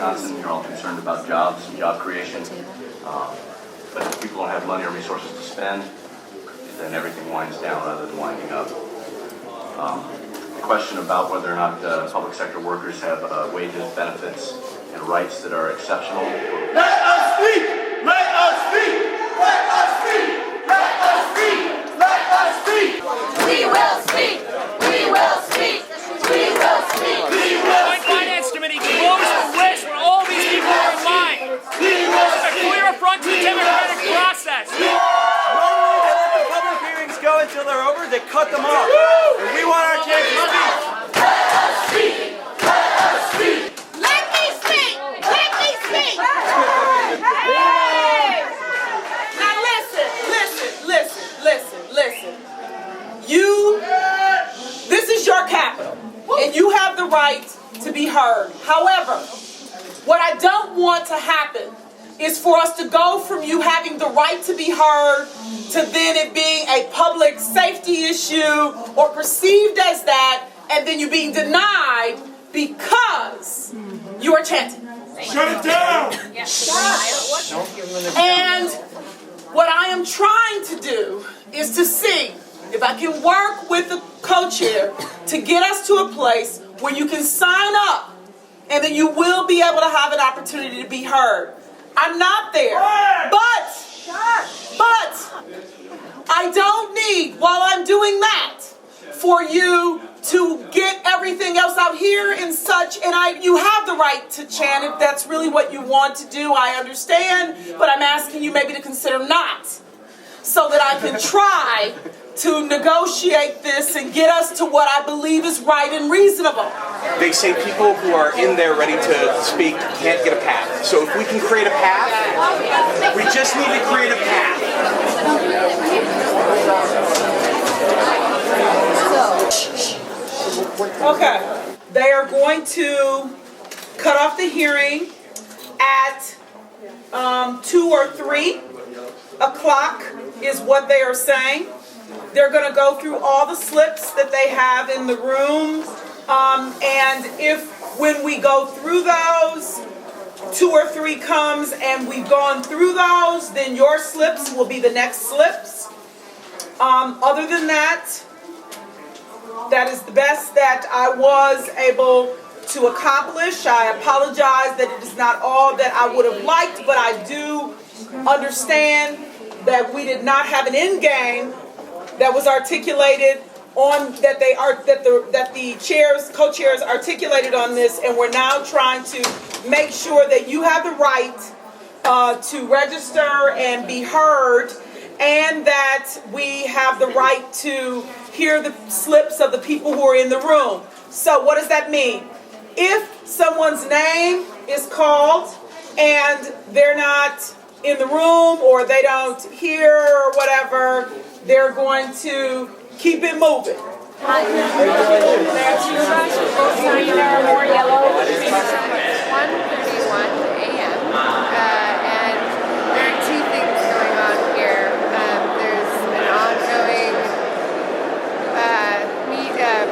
Wisconsin. You're all concerned about jobs and job creation. But if people don't have money or resources to spend, then everything winds down rather than winding up. The question about whether or not public sector workers have wages, benefits, and rights that are exceptional. Let us speak! Let us speak! Let us speak! Let us speak! Let us speak! We will speak! We will speak! We will speak! We will Joint Finance Committee closed the list where all these people are in line. A clear affront to the democratic process. Normally they let the public hearings go until they're over, they cut them off. And we want our chance to speak. Let us speak! Let us speak! Let me speak! Let me speak! Now listen. This is your capital, and you have the right to be heard. However, what I don't want to happen is for us to go from you having the right to be heard to then it being a public safety issue or perceived as that, and then you being denied because you are chanting. Shut it down! And what I am trying to do is to see if I can work with the co-chair to get us to a place where you can sign up and then you will be able to have an opportunity to be heard. I'm not there, but I don't need, while I'm doing that, for you to get everything else out here and such, and you have the right to chant if that's really what you want to do. I understand, but I'm asking you maybe to consider not, so that I can try to negotiate this and get us to what I believe is right and reasonable. They say people who are in there ready to speak can't get a path. So if we can create a path, we just need to create a path. Okay, they are going to cut off the hearing at 2 or 3 o'clock is what they are saying. They're going to go through all the slips that they have in the room, and if when we go through those, 2 or 3 comes and we've gone through those, then your slips will be the next slips. Other than that, that is the best that I was able to accomplish. I apologize that it is not all that I would have liked, but I do understand that we did not have an end game that was articulated on that the chairs, co-chairs articulated on this, and we're now trying to make sure that you have the right to register and be heard, and that we have the right to hear the slips of the people who are in the room. So what does that mean? If someone's name is called and they're not in the room or they don't hear or whatever, they're going to keep it moving. There are 2 buses, both signed are more yellow. 1:31 a.m. And there are 2 things going on here. There's an ongoing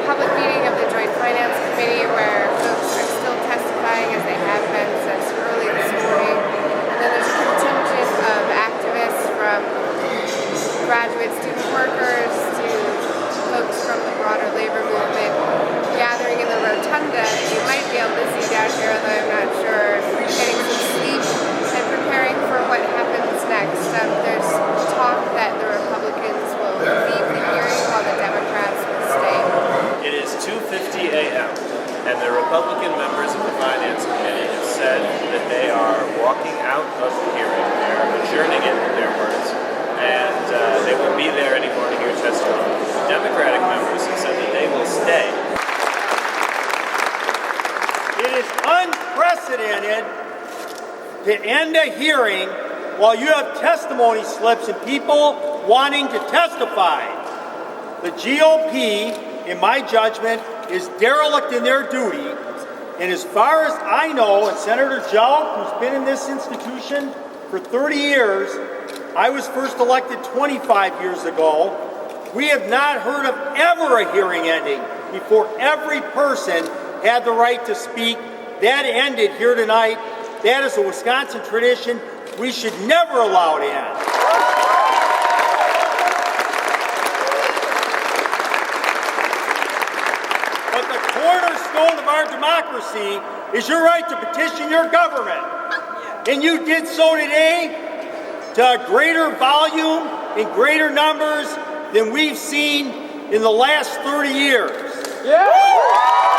public meeting of the Joint Finance Committee where folks are still testifying as they have been since early this morning. And then there's a contingent of activists from graduate student workers to folks from the broader labor movement gathering in the rotunda. You might be able to see down here, although I'm not sure, getting some sleep and preparing for what happens next. There's talk that the Republicans will leave the hearing while the Democrats will stay. It is 2:50 a.m. and the Republican members of the Finance Committee have said that they are walking out of the hearing. They are adjourning it, in their words, and they won't be there anymore to hear testimony. The Democratic members have said that they will stay. It is unprecedented to end a hearing while you have testimony slips and people wanting to testify. The GOP, in my judgment, is derelict in their duty. And as far as I know, and Senator Joe, who's been in this institution for 30 years, I was first elected 25 years ago, we have not heard of ever a hearing ending before every person had the right to speak that ended here tonight. That is a Wisconsin tradition. We should never allow to end. But the cornerstone of our democracy is your right to petition your government. And you did so today to a greater volume and greater numbers than we've seen in the last 30 years. Yeah!